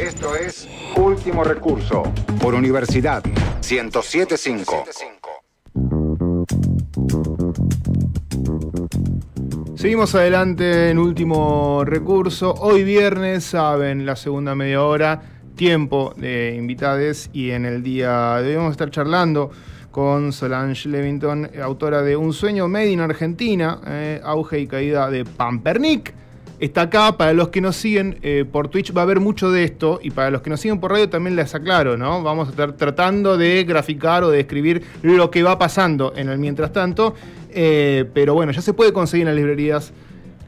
Esto es Último Recurso por Universidad 107.5. Seguimos adelante en Último Recurso. Hoy viernes, saben, la segunda media hora, tiempo de invitades, y en el día de hoy vamos a estar charlando con Solange Levington, autora de Un sueño made in Argentina, auge y caída de Pampernick. Está acá. Para los que nos siguen por Twitch va a haber mucho de esto, y para los que nos siguen por radio también les aclaro, ¿no? Vamos a estar tratando de graficar o de describir lo que va pasando en el mientras tanto, pero bueno, ya se puede conseguir en las librerías.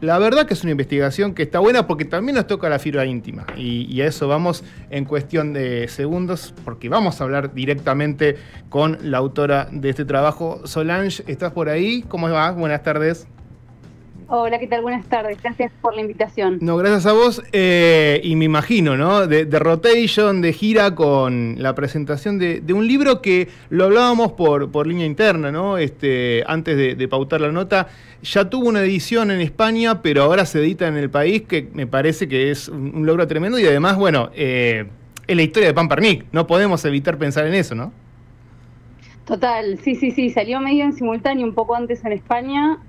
La verdad que es una investigación que está buena porque también nos toca la fibra íntima, y a eso vamos en cuestión de segundos, porque vamos a hablar directamente con la autora de este trabajo. Solange, ¿estás por ahí? ¿Cómo va? Buenas tardes. Hola, ¿qué tal? Buenas tardes. Gracias por la invitación. No, gracias a vos. Y me imagino, ¿no? De rotation, de gira con la presentación de un libro que lo hablábamos por línea interna, ¿no? Antes de pautar la nota. Ya tuvo una edición en España, pero ahora se edita en el país, que me parece que es un logro tremendo. Y además, bueno, es la historia de Pampernick. No podemos evitar pensar en eso, ¿no? Total, sí. Salió medio en simultáneo, un poco antes en España.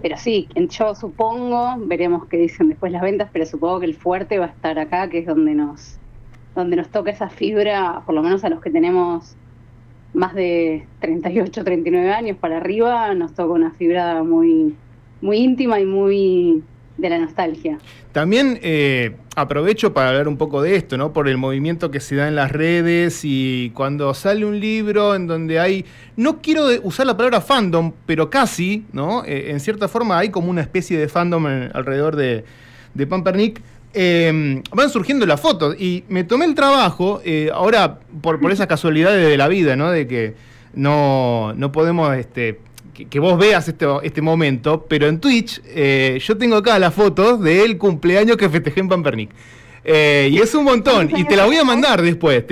Pero sí, yo supongo, veremos qué dicen después las ventas, pero supongo que el fuerte va a estar acá, que es donde nos toca esa fibra, por lo menos a los que tenemos más de 38, 39 años para arriba, nos toca una fibra muy, muy íntima y muy de la nostalgia. También aprovecho para hablar un poco de esto, ¿no? Por el movimiento que se da en las redes, y cuando sale un libro en donde hay, no quiero usar la palabra fandom, pero casi, ¿no? En cierta forma hay como una especie de fandom alrededor de Pampernick. Van surgiendo las fotos, y me tomé el trabajo, ahora por esas casualidades de la vida, ¿no? De que no podemos... Que vos veas este momento, pero en Twitch yo tengo acá las fotos del cumpleaños que festejé en Pampernick. Y es un montón, y te la voy a mandar después.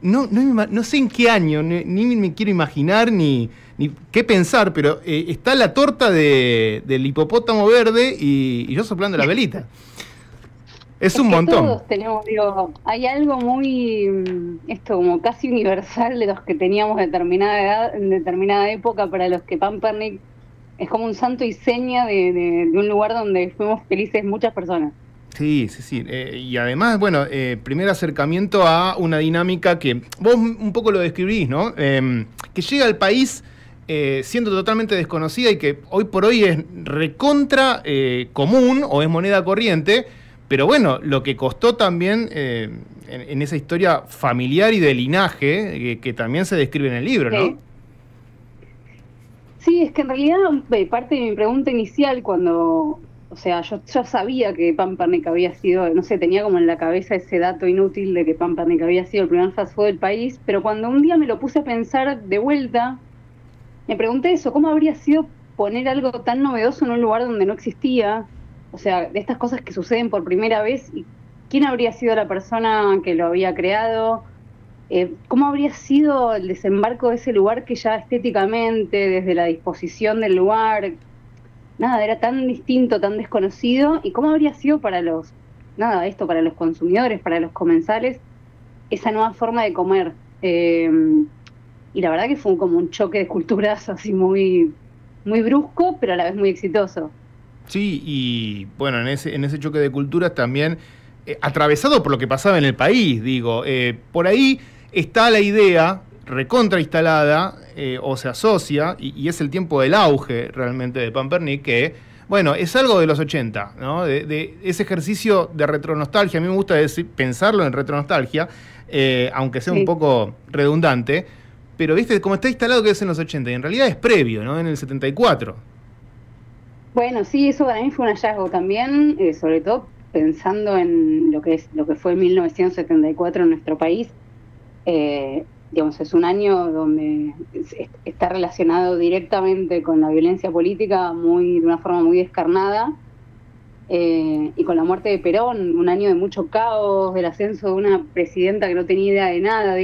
No sé en qué año, ni me quiero imaginar, ni qué pensar, pero está la torta del hipopótamo verde y yo soplando la velita. Es un montón. Todos tenemos, hay algo muy, como casi universal de los que teníamos determinada edad, en determinada época, para los que Pampernick es como un santo y seña de un lugar donde fuimos felices muchas personas. Sí. Y además, bueno, primer acercamiento a una dinámica que vos un poco lo describís, ¿no? Que llega al país siendo totalmente desconocida, y que hoy por hoy es recontra común, o es moneda corriente. Pero bueno, lo que costó también en esa historia familiar y de linaje, que también se describe en el libro, ¿no? Sí, es que en realidad parte de mi pregunta inicial, yo sabía que Pampernick había sido, no sé, tenía como en la cabeza ese dato inútil de que Pampernick había sido el primer fast food del país, pero cuando un día me lo puse a pensar de vuelta, me pregunté eso, ¿cómo habría sido poner algo tan novedoso en un lugar donde no existía? O sea, de estas cosas que suceden por primera vez, y ¿quién habría sido la persona que lo había creado? ¿Cómo habría sido el desembarco de ese lugar que ya estéticamente, desde la disposición del lugar, era tan distinto, tan desconocido? ¿Y cómo habría sido para los consumidores, para los comensales, esa nueva forma de comer? Y la verdad que fue como un choque de culturas así muy, muy brusco, pero a la vez muy exitoso. Sí, y bueno, en ese choque de culturas también, atravesado por lo que pasaba en el país, por ahí está la idea recontra instalada, o se asocia, y es el tiempo del auge realmente de Pampernick, que, bueno, es algo de los 80, ¿no? De ese ejercicio de retronostalgia. A mí me gusta pensarlo en retronostalgia, aunque sea un poco redundante, pero viste, como está instalado que es en los 80, y en realidad es previo, ¿no? En el 74. Bueno, sí, eso para mí fue un hallazgo también, sobre todo pensando en lo que fue 1974 en nuestro país. Es un año donde está relacionado directamente con la violencia política de una forma muy descarnada, y con la muerte de Perón, un año de mucho caos, del ascenso de una presidenta que no tenía idea de nada,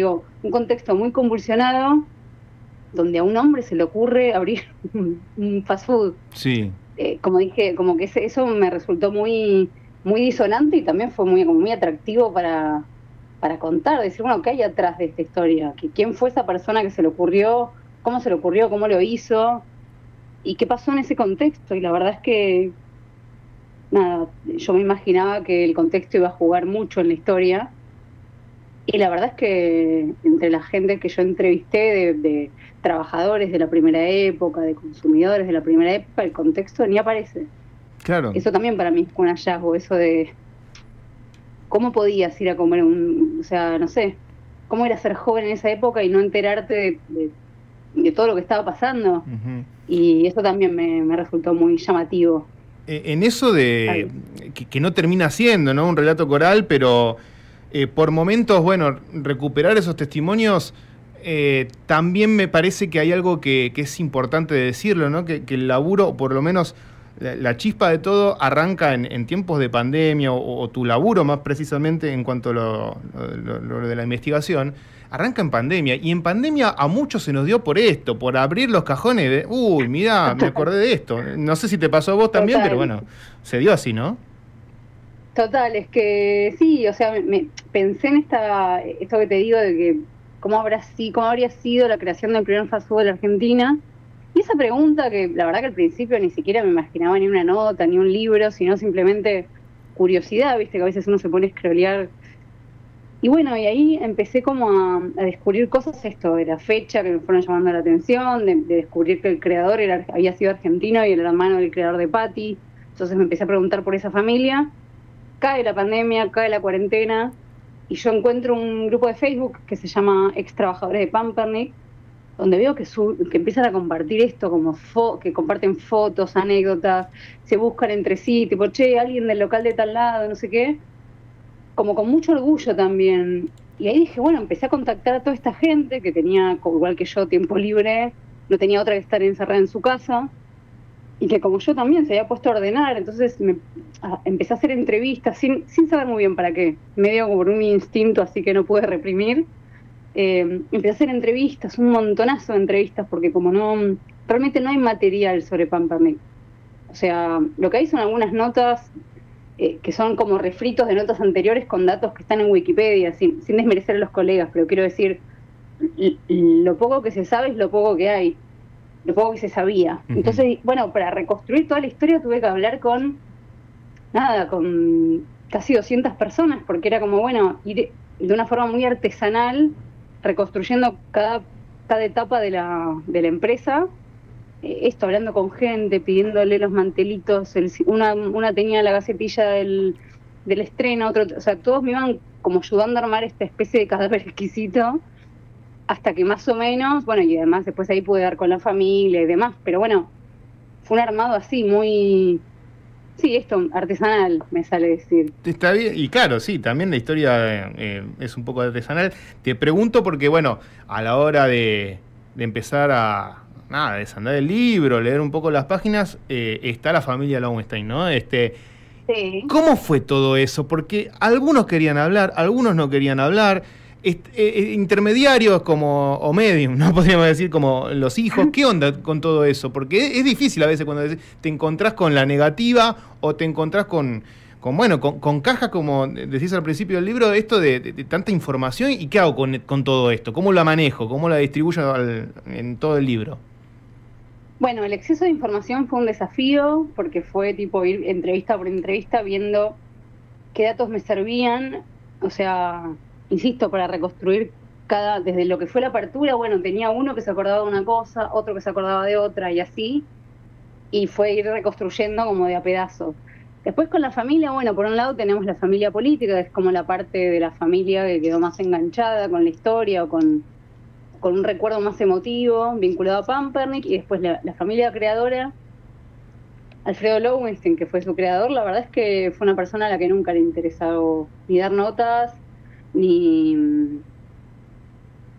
un contexto muy convulsionado, donde a un hombre se le ocurre abrir un fast food. Sí. Como dije, como que eso me resultó muy, muy disonante y también fue como muy atractivo para contar, decir, bueno, ¿qué hay atrás de esta historia? ¿Quién fue esa persona que se le ocurrió? ¿Cómo se le ocurrió? ¿Cómo lo hizo? ¿Y qué pasó en ese contexto? Y la verdad es que, nada, yo me imaginaba que el contexto iba a jugar mucho en la historia. Y la verdad es que entre la gente que yo entrevisté, de trabajadores de la primera época, de consumidores de la primera época, el contexto ni aparece. Claro. Eso también para mí fue un hallazgo, eso de cómo podías ir a comer o sea, no sé, cómo era ser joven en esa época y no enterarte de todo lo que estaba pasando. Ujú. Y eso también me resultó muy llamativo. En eso de que no termina siendo, ¿no?, un relato coral, pero por momentos, bueno, recuperar esos testimonios, también me parece que hay algo que es importante de decirlo, ¿no? Que el laburo, o por lo menos la chispa de todo, arranca en tiempos de pandemia, o tu laburo más precisamente en cuanto a lo de la investigación, arranca en pandemia. Y en pandemia a muchos se nos dio por esto, por abrir los cajones de, uy, mirá, me acordé de esto. No sé si te pasó a vos también, Total. pero bueno, se dio así, ¿no? Total, es que sí, o sea, pensé en esto que te digo de que cómo habría sido la creación del primer fast food de la Argentina. Y esa pregunta que la verdad que al principio ni siquiera me imaginaba ni una nota, ni un libro, sino simplemente curiosidad, viste, que a veces uno se pone a scrollear. Y bueno, y ahí empecé como a descubrir cosas, esto de la fecha que me fueron llamando la atención, de descubrir que el creador había sido argentino y el hermano del creador de Patty. Entonces me empecé a preguntar por esa familia. Cae la pandemia, cae la cuarentena, y yo encuentro un grupo de Facebook que se llama Ex Trabajadores de Pampernick, donde veo que empiezan a compartir esto, como que comparten fotos, anécdotas, se buscan entre sí, tipo, che, alguien del local de tal lado, no sé qué, como con mucho orgullo también. Y ahí dije, bueno, empecé a contactar a toda esta gente que tenía, igual que yo, tiempo libre, no tenía otra que estar encerrada en su casa, y que como yo también se había puesto a ordenar, entonces empecé a hacer entrevistas sin saber muy bien para qué, medio como por un instinto así que no pude reprimir. Empecé a hacer entrevistas, un montonazo de entrevistas, porque como realmente no hay material sobre Pampernick. O sea, lo que hay son algunas notas que son como refritos de notas anteriores con datos que están en Wikipedia, sin desmerecer a los colegas, pero quiero decir, lo poco que se sabe es lo poco que hay, lo poco que se sabía. Uh-huh. Entonces, bueno, para reconstruir toda la historia tuve que hablar con casi 200 personas, porque era como, bueno, ir de una forma muy artesanal, reconstruyendo cada etapa de la empresa, esto, hablando con gente, pidiéndole los mantelitos, una tenía la gacetilla del estreno, o sea, todos me iban como ayudando a armar esta especie de cadáver exquisito, hasta que más o menos, bueno, y además después ahí pude dar con la familia y demás, pero bueno, fue un armado así, muy... Sí, esto, artesanal, me sale decir. Está bien, y claro, sí, también la historia es un poco artesanal. Te pregunto porque, bueno, a la hora de empezar a desandar el libro, leer un poco las páginas, está la familia Lowenstein, ¿no? Sí. ¿Cómo fue todo eso? Porque algunos querían hablar, algunos no querían hablar. Intermediarios como, o medium, ¿no? Podríamos decir, como los hijos. ¿Qué onda con todo eso? Porque es difícil a veces cuando te encontrás con la negativa o te encontrás con cajas, como decís al principio del libro, esto de tanta información. ¿Y qué hago con todo esto? ¿Cómo la manejo? ¿Cómo la distribuyo en todo el libro? Bueno, el exceso de información fue un desafío, porque fue tipo ir entrevista por entrevista viendo qué datos me servían, o sea... Insisto, para reconstruir desde lo que fue la apertura, bueno, tenía uno que se acordaba de una cosa, otro que se acordaba de otra, y así, y fue ir reconstruyendo como de a pedazos. Después con la familia, bueno, por un lado tenemos la familia política, que es como la parte de la familia que quedó más enganchada con la historia o con un recuerdo más emotivo, vinculado a Pampernick, y después la familia creadora, Alfredo Lowenstein, que fue su creador, la verdad es que fue una persona a la que nunca le interesaba ni dar notas,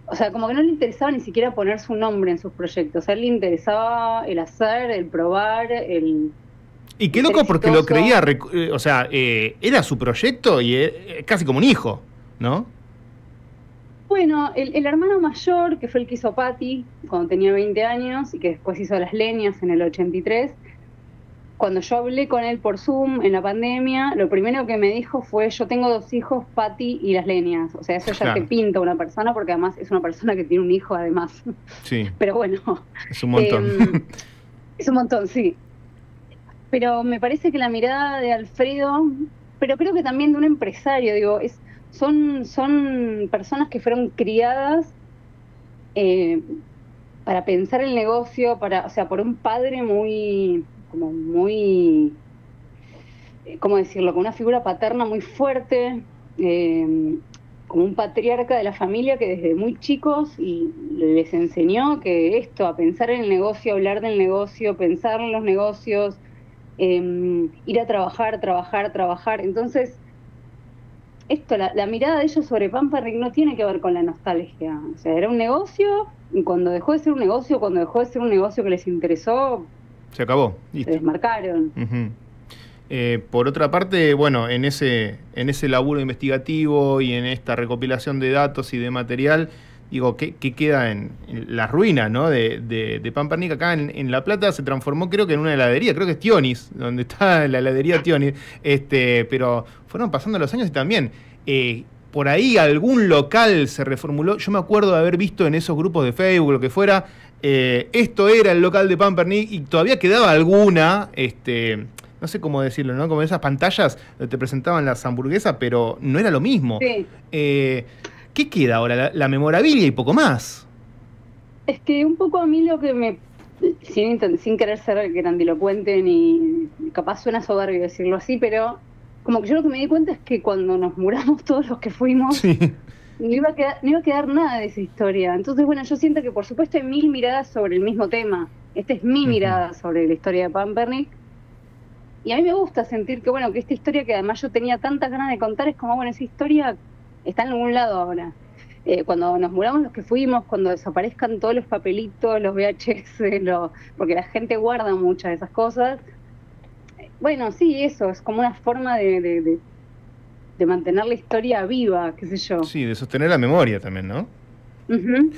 o sea, como que no le interesaba ni siquiera poner su nombre en sus proyectos. A él le interesaba el hacer, el probar, Y qué loco, porque lo creía, o sea, era su proyecto y casi como un hijo, ¿no? Bueno, el hermano mayor, que fue el que hizo Patty cuando tenía 20 años y que después hizo Las Leñas en el 83, cuando yo hablé con él por Zoom en la pandemia, lo primero que me dijo fue: yo tengo 2 hijos, Pati y las leñas. O sea, eso ya Claro. te pinta una persona, porque además es una persona que tiene un hijo además. Sí, Pero bueno, es un montón. es un montón, sí. Pero me parece que la mirada de Alfredo, pero creo que también de un empresario, digo, son personas que fueron criadas eh, para pensar el negocio, o sea, por un padre muy, ¿cómo decirlo? Con una figura paterna muy fuerte, como un patriarca de la familia que desde muy chicos y les enseñó que esto, a pensar en el negocio, hablar del negocio, pensar en los negocios, ir a trabajar, trabajar, trabajar. Entonces, la mirada de ellos sobre Pampernick no tiene que ver con la nostalgia. O sea, era un negocio, y cuando dejó de ser un negocio, cuando dejó de ser un negocio que les interesó, Se acabó. se Listo. desmarcaron. Ujú. Por otra parte, bueno, en ese laburo investigativo y en esta recopilación de datos y de material, digo, ¿qué queda en la ruina, ¿no? de Pampernick? Acá en La Plata se transformó, creo que en una heladería, creo que es Tionis, donde está la heladería Tionis, pero fueron pasando los años y también por ahí algún local se reformuló. Yo me acuerdo de haber visto en esos grupos de Facebook, lo que fuera, esto era el local de Pampernick y todavía quedaba alguna, no sé cómo decirlo, ¿no? Como esas pantallas donde te presentaban las hamburguesas, pero no era lo mismo. Sí. ¿Qué queda ahora? La memorabilia y poco más. Es que un poco a mí lo que sin querer ser grandilocuente ni capaz suena soberbio decirlo así, pero como que yo lo que me di cuenta es que cuando nos muramos todos los que fuimos, Sí. no iba a quedar nada de esa historia. Entonces, bueno, yo siento que por supuesto hay 1000 miradas sobre el mismo tema. Esta es mi mirada sobre la historia de Pampernick. Y a mí me gusta sentir que, bueno, que esta historia que además yo tenía tantas ganas de contar, es como, bueno, esa historia está en algún lado ahora. Cuando nos muramos los que fuimos, cuando desaparezcan todos los papelitos, los VHS, porque la gente guarda muchas de esas cosas. Bueno, sí, eso, es como una forma de mantener la historia viva, qué sé yo. Sí, de sostener la memoria también, ¿no?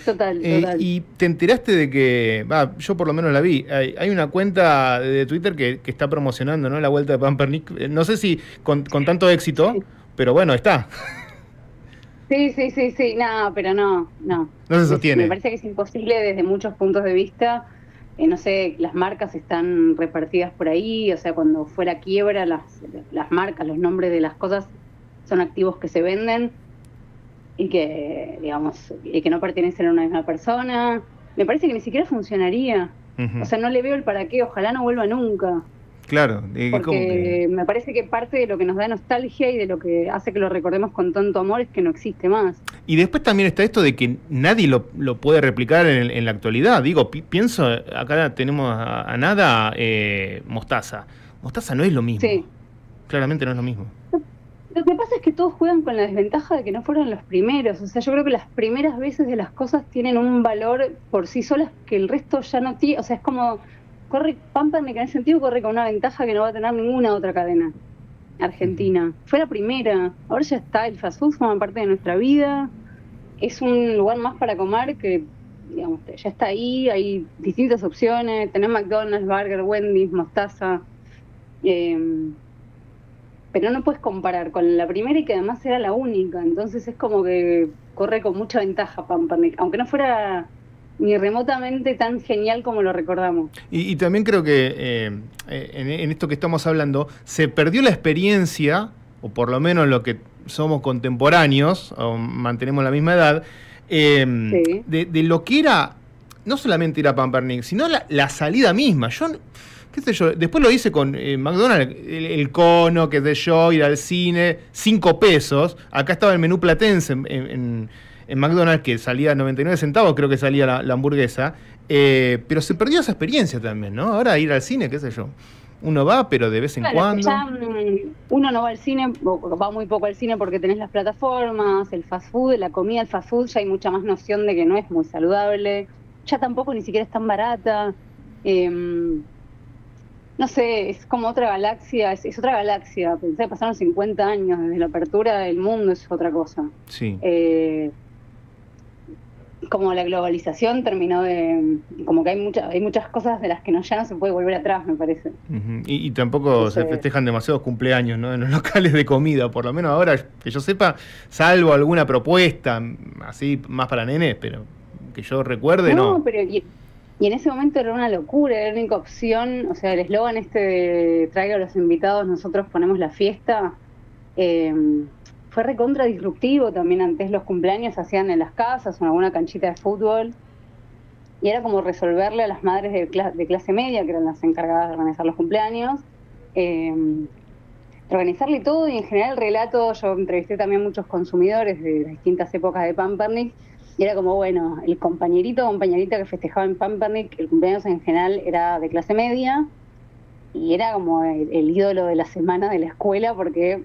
Total. Y te enteraste de que, yo por lo menos la vi, hay una cuenta de Twitter que está promocionando, ¿no?, la vuelta de Pampernick. No sé si con tanto éxito, Sí. pero bueno, está. Sí, no, pero no. No se sostiene. Me parece que es imposible desde muchos puntos de vista. No sé, las marcas están repartidas por ahí, o sea, cuando fue la quiebra, las marcas, los nombres de las cosas son activos que se venden y que, digamos, y que no pertenecen a una misma persona. Me parece que ni siquiera funcionaría. Ujú. O sea, no le veo el para qué, ojalá no vuelva nunca. Claro. Porque me parece que parte de lo que nos da nostalgia y de lo que hace que lo recordemos con tanto amor es que no existe más. Y después también está esto de que nadie lo puede replicar en la actualidad. Digo, pienso, acá tenemos a Nada, Mostaza. Mostaza no es lo mismo. Sí. Claramente no es lo mismo. Lo que pasa es que todos juegan con la desventaja de que no fueron los primeros. O sea, yo creo que las primeras veces de las cosas tienen un valor por sí solas que el resto ya no tiene. O sea, es como, Pampernick en ese sentido corre con una ventaja que no va a tener ninguna otra cadena argentina. Fue la primera, ahora ya está, el fast food forma parte de nuestra vida, es un lugar más para comer que, digamos, ya está ahí, hay distintas opciones, tenés McDonald's, Burger, Wendy's, Mostaza, pero no puedes comparar con la primera y que además era la única, entonces es como que corre con mucha ventaja Pampernick, aunque no fuera ni remotamente tan genial como lo recordamos. Y también creo que en esto que estamos hablando, se perdió la experiencia, o por lo menos lo que somos contemporáneos, o mantenemos la misma edad, Sí. de lo que era, no solamente ir a Pampernick, sino la salida misma. Yo, qué sé yo, después lo hice con McDonald's, el cono, qué sé yo, ir al cine, 5 pesos. Acá estaba el menú platense en McDonald's, que salía 99 centavos, creo que salía la hamburguesa, pero se perdió esa experiencia también, ¿no? Ahora ir al cine, qué sé yo, uno va, pero de vez en cuando. Ya, uno no va al cine, o va muy poco al cine porque tenés las plataformas, el fast food, la comida, el fast food, ya hay mucha más noción de que no es muy saludable, ya tampoco ni siquiera es tan barata, no sé, es como otra galaxia, es otra galaxia. Pensé que pasaron 50 años desde la apertura del mundo, es otra cosa. Sí. como la globalización terminó de, como que hay muchas cosas de las que ya no se puede volver atrás, me parece. Y tampoco se festejan demasiados cumpleaños, ¿no? En los locales de comida, por lo menos ahora que yo sepa, salvo alguna propuesta así más para nenes, pero que yo recuerde, no. Pero y en ese momento era una locura, era la única opción, o sea, el eslogan este de traiga a los invitados, nosotros ponemos la fiesta, fue recontra disruptivo también. Antes los cumpleaños se hacían en las casas o en alguna canchita de fútbol, y era como resolverle a las madres de clase media, que eran las encargadas de organizar los cumpleaños, organizarle todo. Y en general el relato, yo entrevisté también muchos consumidores de las distintas épocas de Pampernick, y era como, bueno, el compañerito o compañerita que festejaba en Pampernick, el cumpleaños en general era de clase media, y era como el ídolo de la semana de la escuela, porque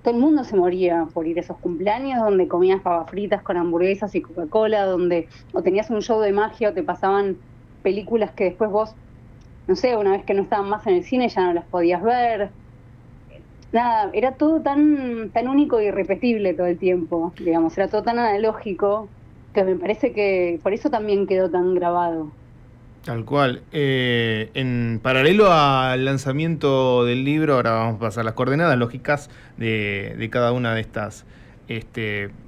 todo el mundo se moría por ir a esos cumpleaños donde comías papas fritas con hamburguesas y Coca-Cola, donde o tenías un show de magia o te pasaban películas que después vos, no sé, una vez que no estaban más en el cine ya no las podías ver. Nada, era todo tan único y irrepetible todo el tiempo, digamos, era todo tan analógico que me parece que por eso también quedó tan grabado. Tal cual. En paralelo al lanzamiento del libro, ahora vamos a pasar las coordenadas lógicas de cada una de estas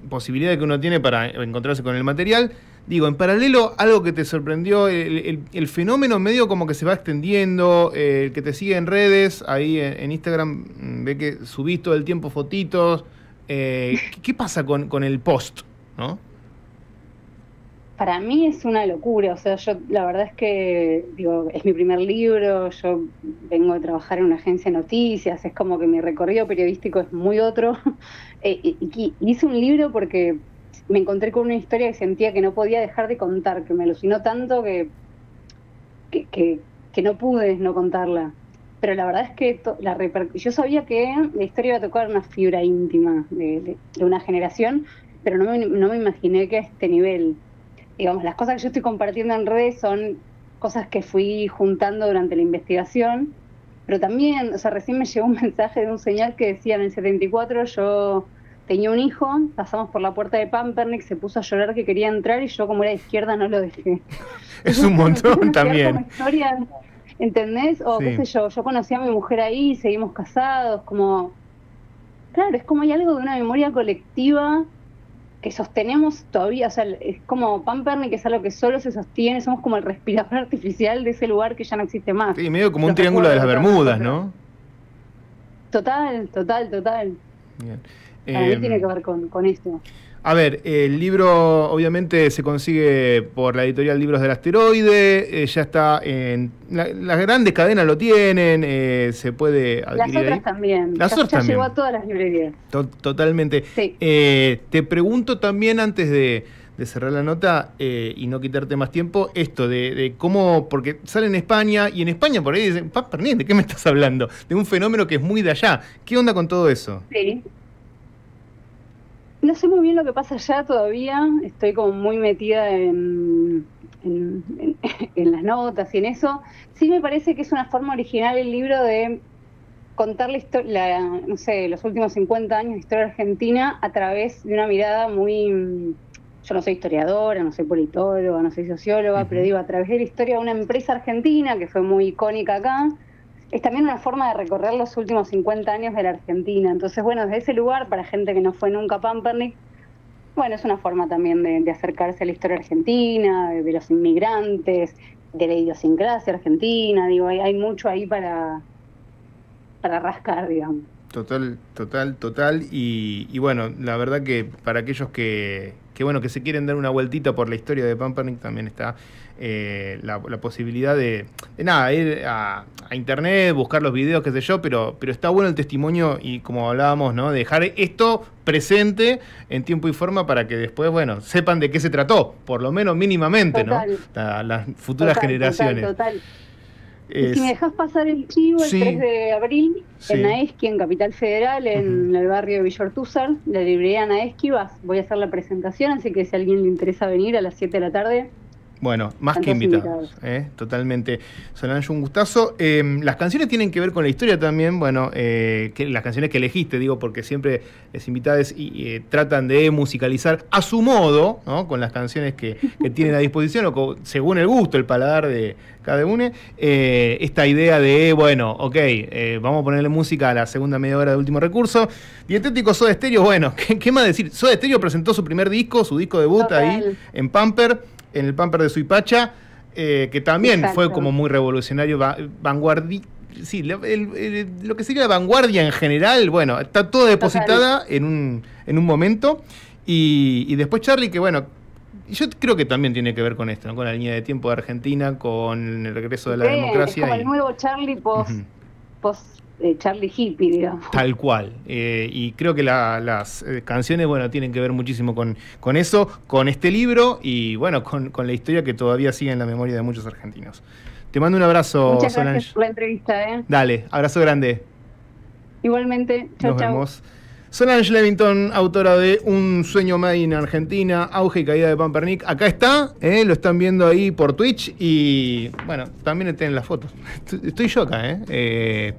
posibilidades que uno tiene para encontrarse con el material. Digo, en paralelo, algo que te sorprendió, el fenómeno medio como que se va extendiendo, el que te sigue en redes, ahí en Instagram, ve que subís todo el tiempo fotitos. ¿Qué pasa con el post, no? Para mí es una locura, o sea, yo la verdad es que, digo, es mi primer libro, yo vengo a trabajar en una agencia de noticias, es como que mi recorrido periodístico es muy otro. Hice un libro porque me encontré con una historia que sentía que no podía dejar de contar, que me alucinó tanto que no pude no contarla. Pero la verdad es que yo sabía que la historia iba a tocar una fibra íntima de una generación, pero no me imaginé que a este nivel. Digamos, las cosas que yo estoy compartiendo en redes son cosas que fui juntando durante la investigación, pero también, o sea, recién me llegó un mensaje de un señor que decía: en el 74 yo tenía un hijo, pasamos por la puerta de Pampernick, se puso a llorar que quería entrar y yo, como era de izquierda, no lo dejé. Es un montón también. Historia, ¿entendés? O sí. Qué sé yo conocí a mi mujer ahí, seguimos casados, como... Claro, es como hay algo de una memoria colectiva que sostenemos todavía, o sea, es como Pampernick, que es algo que solo se sostiene, somos como el respirador artificial de ese lugar que ya no existe más. Sí, medio como un triángulo de las Bermudas, ¿no? Total. Bien. Para mí tiene que ver con esto. A ver, el libro obviamente se consigue por la editorial Libros del Asteroide, ya está en... las grandes cadenas lo tienen, se puede adquirir. Las otras ahí también. Las otras ya también. Llegó a todas las librerías. Totalmente. Sí. Te pregunto también, antes de cerrar la nota y no quitarte más tiempo, esto de cómo, porque sale en España, y en España por ahí dicen: Pampernick, ¿de qué me estás hablando? De un fenómeno que es muy de allá. ¿Qué onda con todo eso? Sí. No sé muy bien lo que pasa allá todavía, estoy como muy metida en las notas y en eso. Sí me parece que es una forma original el libro de contar la historia, no sé, los últimos 50 años de historia argentina a través de una mirada muy... Yo no soy historiadora, no soy politóloga, no soy socióloga, pero digo, a través de la historia de una empresa argentina que fue muy icónica acá. Es también una forma de recorrer los últimos 50 años de la Argentina. Entonces, bueno, desde ese lugar, para gente que no fue nunca a Pampernick, bueno, es una forma también de acercarse a la historia argentina, de los inmigrantes, de la idiosincrasia argentina. Digo, hay mucho ahí para rascar, digamos. Total. Y bueno, la verdad que para aquellos que se quieren dar una vueltita por la historia de Pampernick, también está la posibilidad de nada, ir a internet, buscar los videos, qué sé yo, pero está bueno el testimonio y, como hablábamos, ¿no?, dejar esto presente en tiempo y forma para que después, bueno, sepan de qué se trató, por lo menos mínimamente, total, ¿no? Las futuras generaciones. Total. Y si me dejas pasar el chivo, el 3 de abril, en Naesky, en Capital Federal, en el barrio de Villa Ortúzar, la librería Naesky, voy a hacer la presentación, así que si a alguien le interesa venir a las 7 de la tarde, Bueno, más que invitados. Totalmente. Solange, un gustazo. Las canciones tienen que ver con la historia también, bueno, que las canciones que elegiste, digo, porque siempre las invitadas tratan de musicalizar a su modo, ¿no? Con las canciones que tienen a disposición, o según el gusto, el paladar de cada uno. Esta idea de, bueno, ok, vamos a ponerle música a la segunda media hora de Último Recurso. Dietético Soda Stereo, bueno, ¿qué más decir? Soda Stereo presentó su primer disco, su disco debut. Total. Ahí en Pamper, en el Pamper de Suipacha, que también fue como muy revolucionario, sí, lo que sería la vanguardia en general, bueno, está toda depositada en un momento. Y después Charly, que bueno, yo creo que también tiene que ver con esto, ¿no? Con la línea de tiempo de Argentina, con el regreso de la democracia. Es como el nuevo Charly post Charly hippie, digamos. Tal cual. Y creo que las canciones, bueno, tienen que ver muchísimo con eso, con este libro y, bueno, con la historia que todavía sigue en la memoria de muchos argentinos. Te mando un abrazo, Muchas Solange. Gracias por la entrevista. Dale, abrazo grande. Igualmente. Chau, Nos vemos. Solange Levington, autora de Un sueño made in Argentina, auge y caída de Pampernick. Acá está, lo están viendo ahí por Twitch y, bueno, también tienen las fotos. Estoy yo acá,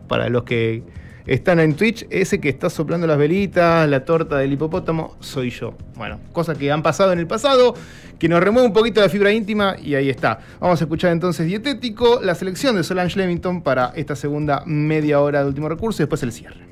para los que están en Twitch, ese que está soplando las velitas, la torta del hipopótamo, soy yo. Bueno, cosas que han pasado en el pasado, que nos remueve un poquito la fibra íntima y ahí está. Vamos a escuchar entonces Dietético, la selección de Solange Levington para esta segunda media hora de Último Recurso y después el cierre.